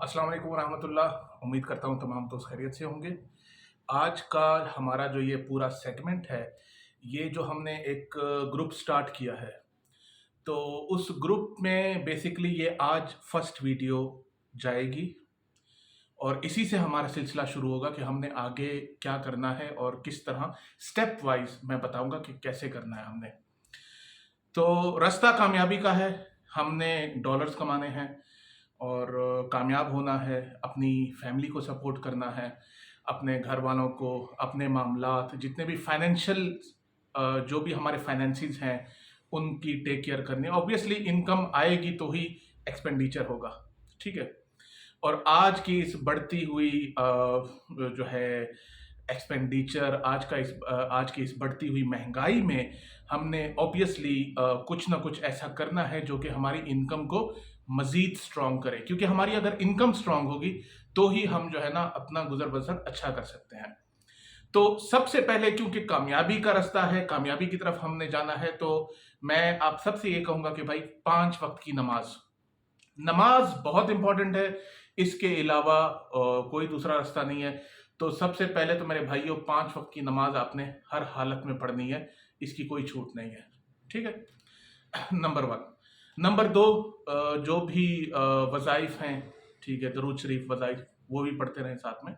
अस्सलाम वालेकुम रहमतुल्लाह। उम्मीद करता हूँ तमाम दोस्त खैरियत से होंगे। आज का हमारा जो ये पूरा सेगमेंट है, ये जो हमने एक ग्रुप स्टार्ट किया है, तो उस ग्रुप में बेसिकली ये आज फर्स्ट वीडियो जाएगी और इसी से हमारा सिलसिला शुरू होगा कि हमने आगे क्या करना है और किस तरह स्टेप वाइज मैं बताऊंगा कि कैसे करना है हमने। तो रास्ता कामयाबी का है, हमने डॉलर्स कमाने हैं और कामयाब होना है, अपनी फैमिली को सपोर्ट करना है, अपने घर वालों को, अपने मामलात जितने भी फाइनेंशियल जो भी हमारे फाइनेंसिस हैं उनकी टेक केयर करनी है। ऑब्वियसली इनकम आएगी तो ही एक्सपेंडिचर होगा, ठीक है। और आज की इस बढ़ती हुई जो है एक्सपेंडिचर, आज की इस बढ़ती हुई महंगाई में हमने ऑब्वियसली कुछ ना कुछ ऐसा करना है जो कि हमारी इनकम को मजीद स्ट्रांग करे, क्योंकि हमारी अगर इनकम स्ट्रांग होगी तो ही हम जो है ना अपना गुजर बसर अच्छा कर सकते हैं। तो सबसे पहले क्योंकि कामयाबी का रास्ता है, कामयाबी की तरफ हमने जाना है, तो मैं आप सबसे ये कहूंगा कि भाई 5 वक्त की नमाज, नमाज बहुत इंपॉर्टेंट है। इसके अलावा कोई दूसरा रास्ता नहीं है। तो सबसे पहले तो मेरे भाइयों 5 वक्त की नमाज आपने हर हालत में पढ़नी है, इसकी कोई छूट नहीं है, ठीक है। नंबर 1। नंबर 2, जो भी वज़ाइफ हैं, ठीक है, दरूद शरीफ वज़ाइफ वो भी पढ़ते रहें साथ में।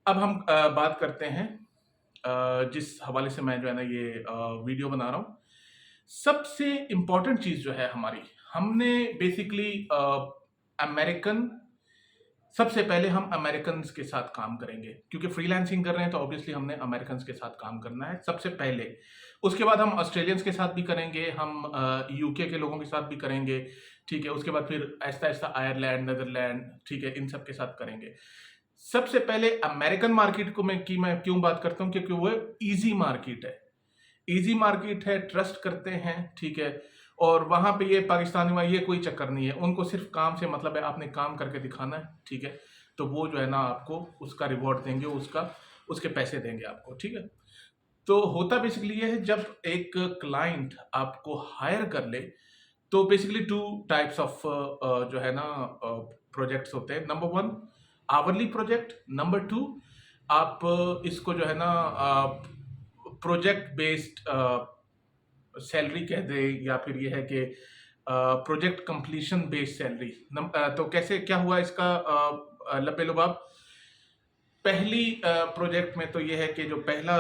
अब हम बात करते हैं जिस हवाले से मैं जो है ना ये वीडियो बना रहा हूँ। सबसे इम्पॉर्टेंट चीज़ जो है हमारी, हमने बेसिकली अमेरिकन, सबसे पहले हम अमेरिकन के साथ काम करेंगे, क्योंकि फ्रीलांसिंग कर रहे हैं तो ऑब्वियसली हमने अमेरिकन के साथ काम करना है सबसे पहले। उसके बाद हम ऑस्ट्रेलियंस के साथ भी करेंगे, हम यूके के लोगों के साथ भी करेंगे, ठीक है। उसके बाद फिर ऐसा ऐसा आयरलैंड, नीदरलैंड, ठीक है, इन सब के साथ करेंगे। सबसे पहले अमेरिकन मार्केट को मैं क्यों बात करता हूँ, क्योंकि वो ईजी मार्केट है, ईजी मार्केट है, ट्रस्ट करते हैं, ठीक है। और वहां पे ये पाकिस्तानी में ये कोई चक्कर नहीं है, उनको सिर्फ काम से मतलब है, आपने काम करके दिखाना है, ठीक है। तो वो जो है ना आपको उसका रिवॉर्ड देंगे, उसके पैसे देंगे आपको, ठीक है। तो होता बेसिकली ये है, जब एक क्लाइंट आपको हायर कर ले तो बेसिकली 2 टाइप्स ऑफ जो है ना प्रोजेक्ट्स होते हैं। नंबर 1 आवरली प्रोजेक्ट, नंबर 2 आप इसको जो है ना प्रोजेक्ट बेस्ड सैलरी कह दे, या फिर ये है कि प्रोजेक्ट कंप्लीशन बेस्ड सैलरी। तो कैसे क्या हुआ इसका लपे लुबाब। पहली प्रोजेक्ट में तो ये है कि जो पहला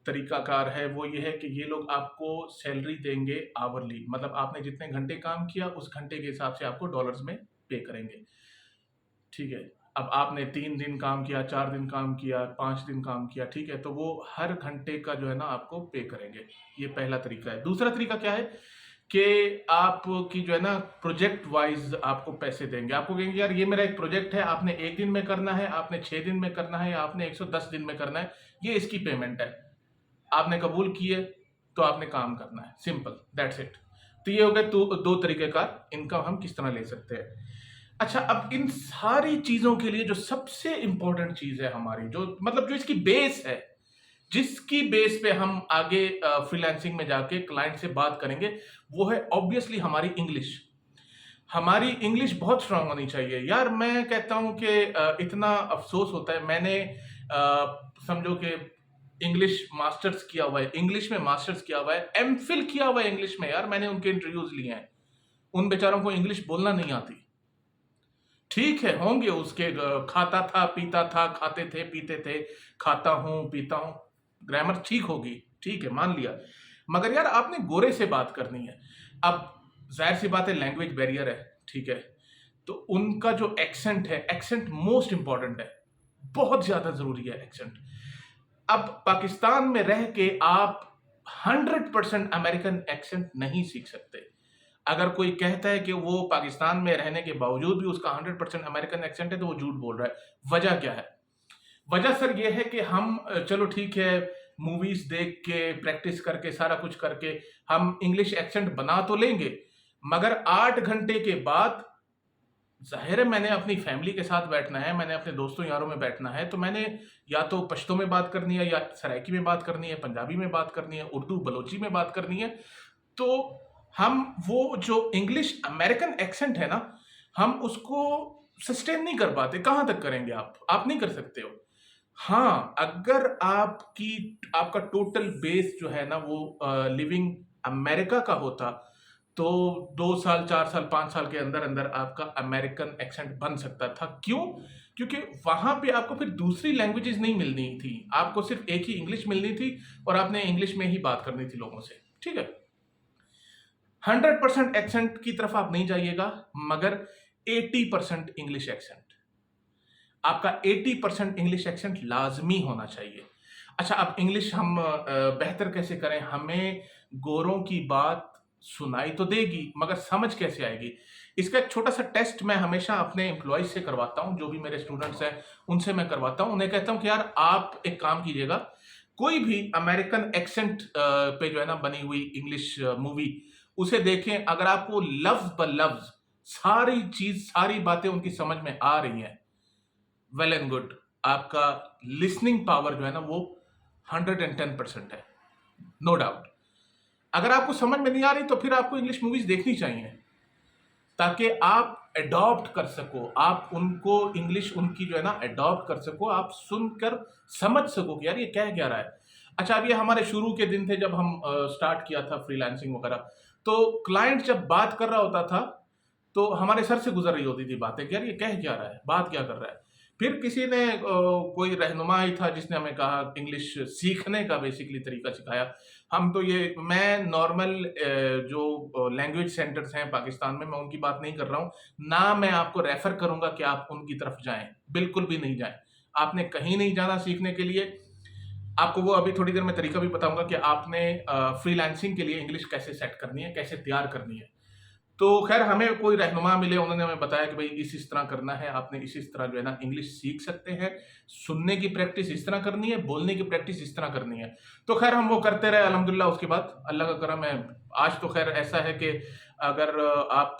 तरीकाकार है वो ये है कि ये लोग आपको सैलरी देंगे आवरली, मतलब आपने जितने घंटे काम किया उस घंटे के हिसाब से आपको डॉलर्स में पे करेंगे, ठीक है। अब आपने 3 दिन काम किया, 4 दिन काम किया, 5 दिन काम किया, ठीक है, तो वो हर घंटे का जो है ना आपको पे करेंगे। ये पहला तरीका है। दूसरा तरीका क्या है कि आपकी जो है ना प्रोजेक्ट वाइज आपको पैसे देंगे। आपको कहेंगे यार ये मेरा एक प्रोजेक्ट है, आपने 1 दिन में करना है, आपने 6 दिन में करना है, या आपने 110 दिन में करना है, ये इसकी पेमेंट है। आपने कबूल किए तो आपने काम करना है, सिंपल, दैट्स इट। तो ये हो गए दो तरीके का इनकम हम किस तरह ले सकते हैं। अच्छा, अब इन सारी चीजों के लिए जो सबसे इंपॉर्टेंट चीज है हमारी, जो मतलब जो इसकी बेस है, जिसकी बेस पे हम आगे फ्रीलांसिंग में जाके क्लाइंट से बात करेंगे, वो है ऑब्वियसली हमारी इंग्लिश। हमारी इंग्लिश बहुत स्ट्रांग होनी चाहिए यार। मैं कहता हूं कि इतना अफसोस होता है, मैंने समझो कि इंग्लिश मास्टर्स किया हुआ है, इंग्लिश में मास्टर्स किया हुआ है, एमफिल किया हुआ है इंग्लिश में यार, मैंने उनके इंटरव्यूज लिए हैं, उन बेचारों को इंग्लिश बोलना नहीं आती। ठीक है, होंगे उसके खाता था, पीता था, खाते थे, पीते थे, खाता हूं, पीता हूं, ग्रामर ठीक होगी, ठीक है, मान लिया। मगर यार आपने गोरे से बात करनी है। अब जाहिर सी बात है, लैंग्वेज बैरियर है, ठीक है। तो उनका जो एक्सेंट है, एक्सेंट मोस्ट इंपॉर्टेंट है, बहुत ज्यादा जरूरी है एक्सेंट। अब पाकिस्तान में रह के आप 100% अमेरिकन एक्सेंट नहीं सीख सकते। अगर कोई कहता है कि वो पाकिस्तान में रहने के बावजूद भी उसका 100% अमेरिकन एक्सेंट है, तो वो झूठ बोल रहा है। वजह क्या है? वजह सर ये है कि हम चलो ठीक है, मूवीज देख के, प्रैक्टिस करके, सारा कुछ करके हम इंग्लिश एक्सेंट बना तो लेंगे, मगर 8 घंटे के बाद जाहिर है मैंने अपनी फैमिली के साथ बैठना है, मैंने अपने दोस्तों यारों में बैठना है, तो मैंने या तो पश्तो में बात करनी है, या सराइकी में बात करनी है, पंजाबी में बात करनी है, उर्दू बलोची में बात करनी है। तो हम वो जो इंग्लिश अमेरिकन एक्सेंट है ना, हम उसको सस्टेन नहीं कर पाते। कहाँ तक करेंगे आप नहीं कर सकते हो। हाँ, अगर आपका टोटल बेस जो है ना वो लिविंग अमेरिका का होता, तो 2 साल, 4 साल, 5 साल के अंदर-अंदर आपका अमेरिकन एक्सेंट बन सकता था। क्यों? क्योंकि वहाँ पे आपको फिर दूसरी लैंग्वेजेज़ नहीं मिलनी थी। आपको सिर्फ़ एक ही इंग्लिश मिलनी थी और आपने इंग्लिश में ही बात करनी थी लोगों से। ठीक है? 100% एक्सेंट की तरफ आप नहीं जाइएगा, मगर 80% इंग्लिश एक्सेंट। आपका 80% इंग्लिश एक्सेंट लाज़मी होना चाहिए। अच्छा, अब इंग्लिश हम बेहतर कैसे करें? हमें गोरों की बात सुनाई तो देगी, मगर समझ कैसे आएगी? इसका एक छोटा-सा टेस्ट मैं हमेशा अपने एम्प्लॉइज़ से करवाता हूँ, जो भी मेरे स्टूडेंट्स हैं, उनसे मैं करवाता हूँ। उन्हें कहता हूँ कि यार आप एक काम कीजिएगा, कोई भी अमेरिकन एक्सेंट पे जो है ना बनी हुई इंग्लिश मूवी, उसे देखें। अगर आपको लफ्ज़ ब लफ्ज़ सारी चीज़, सारी बातें उनकी समझ में आ रही हैं, वेल एंड गुड। आपका लिसनिंग पावर जो है ना वो 110% है, नो डाउट। अगर आपको समझ में नहीं आ रही तो फिर आपको इंग्लिश मूवीज देखनी चाहिए, ताकि आप अडॉप्ट कर सको, आप उनको इंग्लिश उनकी जो है ना अडॉप्ट कर सको, आप सुनकर समझ सको कि यार ये कह क्या रहा है। अच्छा, अब ये हमारे शुरू के दिन थे जब हम स्टार्ट किया था फ्रीलांसिंग वगैरह। तो क्लाइंट जब बात कर रहा होता था तो हमारे सर से गुजर रही होती थी बातें कि यार ये कह क्या रहा है, बात क्या कर रहा है। फिर किसी ने कोई रहनुमा ही था जिसने हमें कहा, इंग्लिश सीखने का बेसिकली तरीका सिखाया। हम तो ये मैं नॉर्मल जो लैंग्वेज सेंटर्स हैं पाकिस्तान में, मैं उनकी बात नहीं कर रहा हूँ। ना मैं आपको रेफर करूंगा कि आप उनकी तरफ जाएं, बिल्कुल भी नहीं जाएं। आपने कहीं नहीं जाना सीखने के लिए। आपको वो अभी थोड़ी देर में तरीका भी बताऊंगा कि आपने फ्रीलांसिंग के लिए इंग्लिश कैसे सेट करनी है, कैसे तैयार करनी है। तो खैर हमें कोई रहनुमा मिले, उन्होंने हमें बताया कि भाई इस तरह करना है, आपने इस तरह जो है ना इंग्लिश सीख सकते हैं। सुनने की प्रैक्टिस इस तरह करनी है, बोलने की प्रैक्टिस इस तरह करनी है। तो खैर हम वो करते रहे अल्हम्दुलिल्लाह। उसके बाद अल्लाह का करम है, आज तो खैर ऐसा है कि अगर आप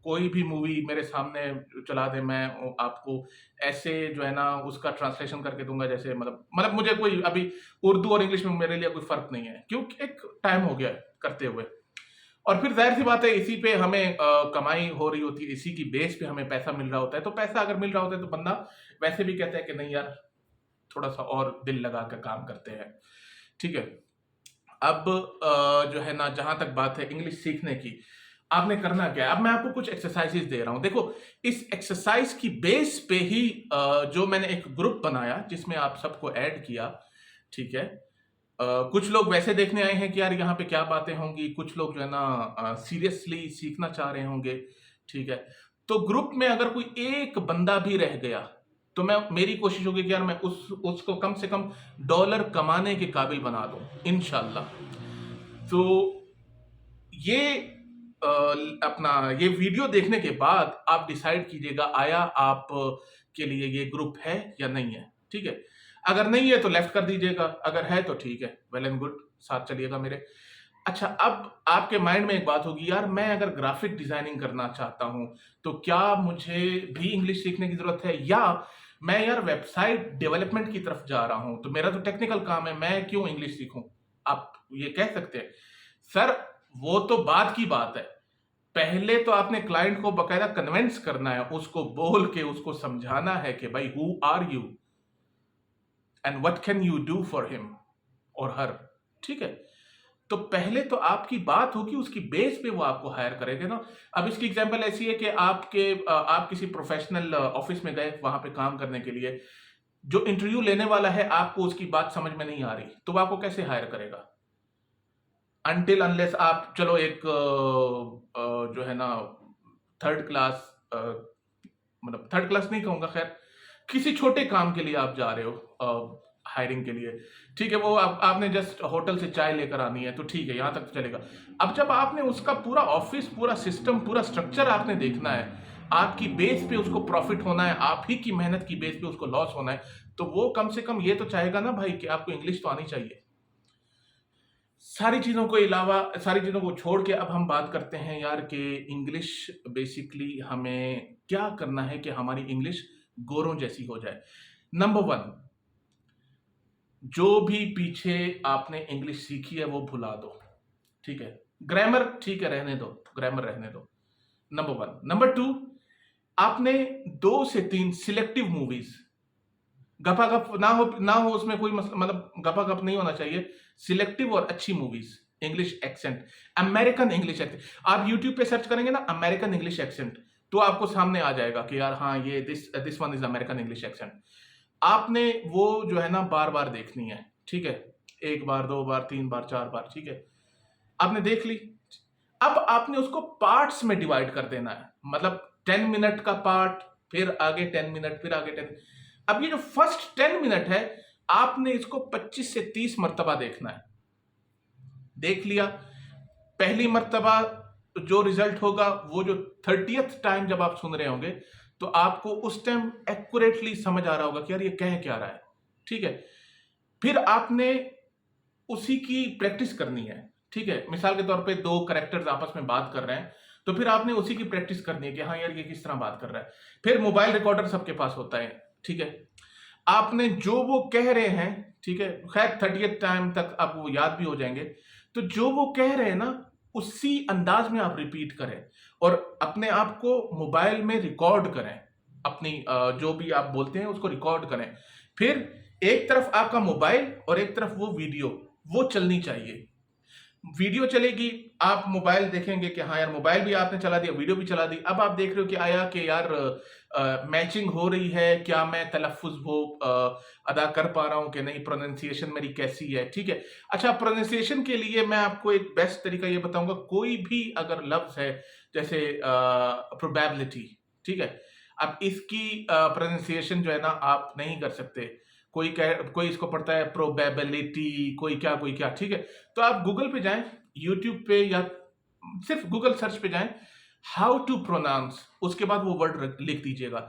कोई भी मूवी मेरे सामने चला दें, मैं आपको ऐसे जो है ना उसका ट्रांसलेशन करके दूंगा जैसे मतलब मुझे कोई अभी उर्दू और इंग्लिश में मेरे लिए कोई फर्क नहीं है, क्योंकि एक टाइम हो गया है करते हुए। और फिर ज़ाहिर सी बात है इसी पे हमें कमाई हो रही होती है, इसी की बेस पे हमें पैसा मिल रहा होता है। तो पैसा अगर मिल रहा होता है तो बंदा वैसे भी कहता है कि नहीं यार, थोड़ा सा और दिल लगा कर काम करते हैं। ठीक है। अब जो है ना, जहां तक बात है इंग्लिश सीखने की, आपने करना क्या है? अब मैं आपको कुछ एक्सरसाइजेस दे रहा हूं। देखो, इस एक्सरसाइज की बेस पे ही जो मैंने एक ग्रुप बनाया जिसमें आप सबको ऐड किया। ठीक है। कुछ लोग वैसे देखने आए हैं कि यार यहाँ पे क्या बातें होंगी, कुछ लोग जो है ना सीरियसली सीखना चाह रहे होंगे। ठीक है। तो ग्रुप में अगर कोई एक बंदा भी रह गया तो मेरी कोशिश होगी कि यार मैं उसको कम से कम डॉलर कमाने के काबिल बना दूं इंशाल्लाह। तो ये अपना ये वीडियो देखने के बाद आप डिसाइड कीजिएगा आया आप के लिए ये ग्रुप है या नहीं है। ठीक है। अगर नहीं है तो लेफ्ट कर दीजिएगा, अगर है तो ठीक है, वेल एंड गुड, साथ चलिएगा मेरे। अच्छा, अब आपके माइंड में एक बात होगी, यार मैं अगर ग्राफिक डिजाइनिंग करना चाहता हूं तो क्या मुझे भी इंग्लिश सीखने की जरूरत है, या मैं यार वेबसाइट डेवलपमेंट की तरफ जा रहा हूं तो मेरा तो टेक्निकल काम है, मैं क्यों इंग्लिश सीखूं? आप ये कह सकते हैं। सर, वो तो बाद की बात है। पहले तो आपने क्लाइंट को बकायदा कन्विंस करना है, उसको बोल के उसको समझाना है कि भाई who are you and what can you do for him और हर। ठीक है। तो पहले तो आपकी बात होगी, उसकी बेस पे वो आपको हायर करेंगे ना। अब इसकी एग्जांपल ऐसी है कि आप किसी प्रोफेशनल ऑफिस में गए वहां पे काम करने के लिए, जो इंटरव्यू लेने वाला है आपको उसकी बात समझ में नहीं आ रही तो वो आपको कैसे हायर करेगा? अनटिल अनलेस आप चलो एक जो है ना थर्ड क्लास, मतलब थर्ड क्लास नहीं कहूंगा, खैर किसी छोटे काम के लिए आप जा रहे हो हायरिंग के लिए। ठीक है, वो आपने जस्ट होटल से चाय लेकर आनी है तो ठीक है, यहां तक तो चलेगा। अब जब आपने उसका पूरा ऑफिस, पूरा सिस्टम, पूरा स्ट्रक्चर आपने देखना है, आपकी बेस पे उसको प्रॉफिट होना है, आप ही की मेहनत की बेस पे उसको लॉस होना है, तो वो कम से कम ये तो चाहेगा ना भाई कि आपको इंग्लिश तो आनी चाहिए। सारी चीज़ों को अलावा, सारी चीज़ों को छोड़ के अब हम बात करते हैं यार कि इंग्लिश बेसिकली हमें क्या करना है कि हमारी इंग्लिश गोरों जैसी हो जाए। नंबर वन, जो भी पीछे आपने इंग्लिश सीखी है वो भुला दो। ठीक है। ग्रामर ठीक है, रहने दो, ग्रामर रहने दो, नंबर वन। नंबर टू, आपने 2 से 3 सिलेक्टिव मूवीज, गपागप ना हो उसमें कोई मतलब गपागप नहीं होना चाहिए। सिलेक्टिव और अच्छी movies, English accent, American English accent. आप यूट्यूब पे सर्च करेंगे ना अमेरिकन इंग्लिश एक्सेंट, तो आपको सामने आ जाएगा कि यार हाँ ये this one is American English accent. आपने वो जो है ना बार बार देखनी है, ठीक है, 1 बार 2 बार 3 बार 4 बार, ठीक है, आपने देख ली। अब आपने उसको पार्ट्स में डिवाइड कर देना है, मतलब 10 मिनट का पार्ट, फिर आगे 10 मिनट, फिर आगे 10। अब ये जो फर्स्ट 10 मिनट है, आपने इसको 25 से 30 मर्तबा देखना है। देख लिया, पहली मर्तबा जो रिजल्ट होगा, वो जो 30th टाइम जब आप सुन रहे होंगे, तो आपको उस टाइम एक्यूरेटली समझ आ रहा होगा कि यार ये कह क्या रहा है, ठीक है। फिर आपने उसी की प्रैक्टिस करनी है, ठीक है। मिसाल के तौर पे 2 कैरेक्टर्स आपस में बात कर रहे हैं, तो फिर आपने उसी की प्रैक्टिस करनी है कि हाँ यार ये किस तरह बात कर रहा है। फिर मोबाइल रिकॉर्डर सबके पास होता है, ठीक है। आपने जो वो कह रहे हैं, ठीक है, खैर 30th टाइम तक आप वो याद भी हो जाएंगे, तो जो वो कह रहे हैं ना उसी अंदाज में आप रिपीट करें और अपने आप को मोबाइल में रिकॉर्ड करें, अपनी जो भी आप बोलते हैं उसको रिकॉर्ड करें। फिर एक तरफ आपका मोबाइल और एक तरफ वो वीडियो, वो चलनी चाहिए। वीडियो चलेगी, आप मोबाइल देखेंगे कि हाँ यार मोबाइल भी आपने चला दिया, वीडियो भी चला दी। अब आप देख रहे हो कि आया कि यार मैचिंग हो रही है, क्या मैं तलफ़्फ़ुज़ वो अदा कर पा रहा हूँ कि नहीं, प्रोनंसिएशन मेरी कैसी है, ठीक है। अच्छा, प्रोनंसिएशन के लिए मैं आपको एक बेस्ट तरीका ये बताऊंगा, कोई भी अगर लफ्ज़ है जैसे प्रोबेबिलिटी, ठीक है, अब इसकी प्रोनंसिएशन जो है ना आप नहीं कर सकते। कोई इसको पढ़ता है प्रोबेबिलिटी, कोई क्या, ठीक है। तो आप गूगल पे जाएं, यूट्यूब पे या सिर्फ गूगल सर्च पे जाएं, हाउ टू प्रोनाउंस, उसके बाद वो वर्ड लिख दीजिएगा।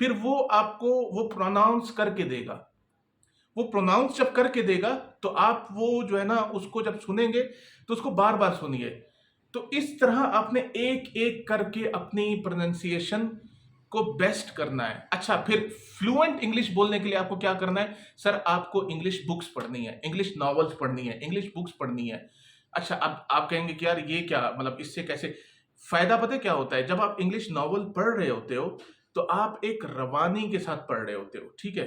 फिर वो आपको वो प्रोनाउंस करके देगा। वो प्रोनाउंस जब करके देगा तो आप वो जो है ना उसको जब सुनेंगे तो उसको बार बार सुनिए। तो इस तरह आपने एक एक करके अपनी प्रोनाउंसिएशन को बेस्ट करना है। अच्छा, फिर फ्लुएंट इंग्लिश बोलने के लिए आपको क्या करना है? सर आपको इंग्लिश बुक्स पढ़नी है, इंग्लिश नॉवेल्स पढ़नी है, इंग्लिश बुक्स पढ़नी है। अच्छा, अब आप कहेंगे कि यार ये क्या, मतलब इससे कैसे फायदा? पता है क्या होता है, जब आप इंग्लिश नॉवल पढ़ रहे होते हो तो आप एक रवानी के साथ पढ़ रहे होते हो, ठीक है,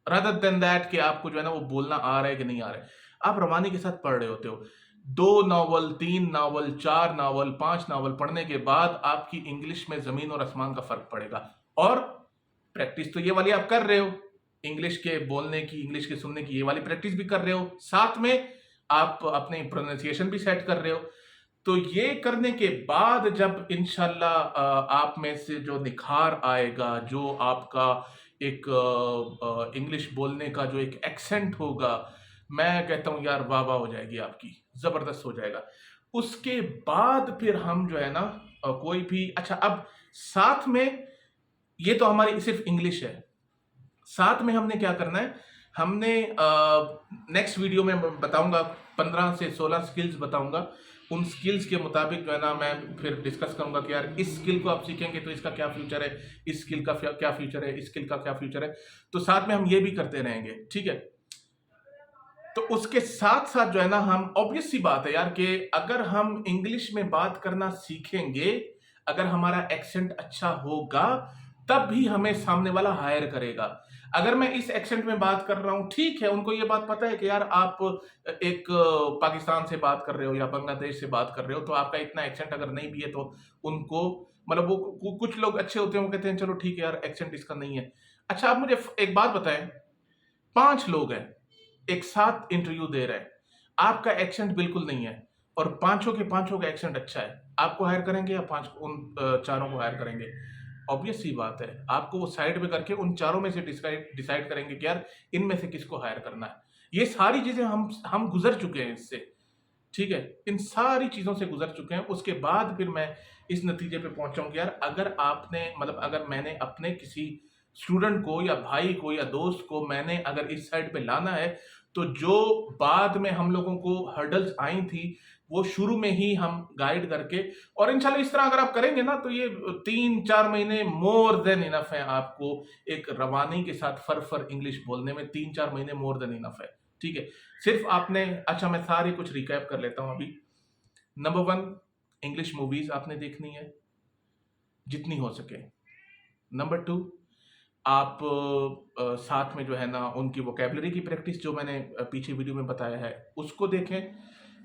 रादर देन दैट कि आपको जो है ना वो बोलना आ रहा है कि नहीं आ रहा है। आप रवानी के साथ पढ़ रहे होते हो। 2 नावल, 3 नावल, 4 नावल, 5 नावल पढ़ने के बाद आपकी इंग्लिश में जमीन और आसमान का फर्क पड़ेगा। और प्रैक्टिस तो ये वाली आप कर रहे हो, इंग्लिश के बोलने की, इंग्लिश के सुनने की, ये वाली प्रैक्टिस भी कर रहे हो, साथ में आप अपनी प्रोनाउंसिएशन भी सेट कर रहे हो। तो ये करने के बाद जब इंशाल्लाह आप में से जो निखार आएगा, जो आपका एक इंग्लिश बोलने का जो एक एक्सेंट होगा, मैं कहता हूँ यार वाह वाह हो जाएगी आपकी, जबरदस्त हो जाएगा। उसके बाद फिर हम जो है ना कोई भी, अच्छा अब साथ में, ये तो हमारी सिर्फ इंग्लिश है, साथ में हमने क्या करना है, हमने नेक्स्ट वीडियो में बताऊंगा, 15 से 16 स्किल्स बताऊंगा। उन स्किल्स के मुताबिक जो है ना मैं फिर डिस्कस करूंगा कि यार इस स्किल को आप सीखेंगे तो इसका क्या फ्यूचर है, इस स्किल का क्या फ्यूचर है, इस स्किल का क्या फ्यूचर है। तो साथ में हम ये भी करते रहेंगे, ठीक है। तो उसके साथ साथ जो है ना, हम ऑब्वियस सी बात है यार कि अगर हम इंग्लिश में बात करना सीखेंगे, अगर हमारा एक्सेंट अच्छा होगा, तब भी हमें सामने वाला हायर करेगा। अगर मैं इस एक्सेंट में बात कर रहा हूं, ठीक है, उनको ये बात पता है कि यार आप एक पाकिस्तान से बात कर रहे हो या बांग्लादेश से बात कर रहे हो, तो आपका इतना एक्सेंट अगर नहीं भी है तो उनको, मतलब वो कुछ लोग अच्छे होते हैं, वो कहते हैं चलो ठीक है यार एक्सेंट इसका नहीं है। अच्छा, आप मुझे एक बात बताएं, 5 लोग हैं, एक साथ इंटरव्यू दे रहे हैं, आपका एक्सेंट बिल्कुल नहीं है और पांचों के पांचों का एक्सेंट अच्छा है, आपको हायर करेंगे या उन चारों को हायर करेंगे? ऑब्वियस सी बात है, आपको वो साइड में करके उन चारों में से डिसाइड करेंगे कि यार इनमें से किसको हायर करना है। ये सारी चीजें हम गुजर चुके हैं इससे, ठीक है, इन सारी चीजों से गुजर चुके हैं। उसके बाद फिर मैं इस नतीजे पे पहुंचा हूं कि यार अगर आपने, मतलब अगर मैंने अपने किसी स्टूडेंट को या भाई को या दोस्त को मैंने अगर इस साइड पे लाना है, तो जो बाद में हम लोगों को हर्डल्स आई थी वो शुरू में ही हम गाइड करके, और इंशाल्लाह इस तरह अगर आप करेंगे ना तो ये 3-4 महीने मोर देन इनफ है आपको एक रवानी के साथ फर इंग्लिश बोलने में। 3-4 महीने मोर देन इनफ है, ठीक है। सिर्फ आपने, अच्छा मैं सारी कुछ रिकैप कर लेता हूं अभी। नंबर 1, इंग्लिश मूवीज आपने देखनी है। जितनी हो सके। नंबर 2, आप साथ में जो है ना उनकी वोकैबुलरी की प्रैक्टिस, जो मैंने पीछे वीडियो में बताया है, उसको देखें।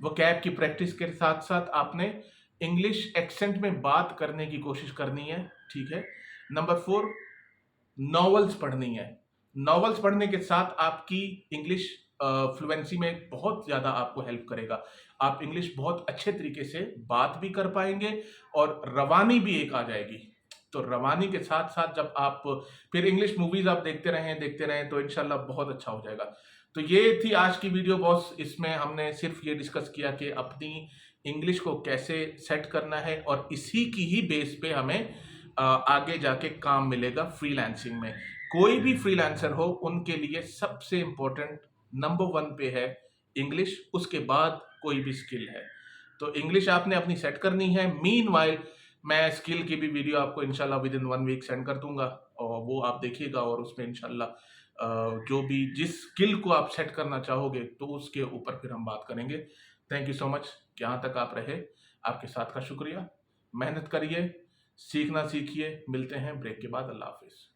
वोकैब की प्रैक्टिस के साथ साथ आपने इंग्लिश एक्सेंट में बात करने की कोशिश करनी है, ठीक है। नंबर 4, नॉवेल्स पढ़नी है। नॉवेल्स पढ़ने के साथ आपकी इंग्लिश फ्लुएंसी में बहुत ज़्यादा आपको हेल्प करेगा। आप इंग्लिश बहुत अच्छे तरीके से बात भी कर पाएंगे और रवानी भी एक आ जाएगी। तो रवानी के साथ साथ जब आप फिर इंग्लिश मूवीज आप देखते रहें तो इंशाल्लाह बहुत अच्छा हो जाएगा। तो ये थी आज की वीडियो बॉस। इसमें हमने सिर्फ ये डिस्कस किया कि अपनी इंग्लिश को कैसे सेट करना है और इसी की ही बेस पे हमें आगे जाके काम मिलेगा फ्रीलांसिंग में। कोई भी फ्रीलांसर हो उनके लिए सबसे इंपॉर्टेंट नंबर 1 पे है इंग्लिश, उसके बाद कोई भी स्किल है। तो इंग्लिश आपने अपनी सेट करनी है। मीनवाइल मैं स्किल की भी वीडियो आपको इंशाल्लाह विद इन 1 वीक सेंड कर दूंगा और वो आप देखिएगा और उसमें इंशाल्लाह जो भी जिस स्किल को आप सेट करना चाहोगे तो उसके ऊपर फिर हम बात करेंगे। थैंक यू सो मच, यहाँ तक आप रहे, आपके साथ का शुक्रिया। मेहनत करिए, सीखना सीखिए। मिलते हैं ब्रेक के बाद। अल्लाह हाफिज़।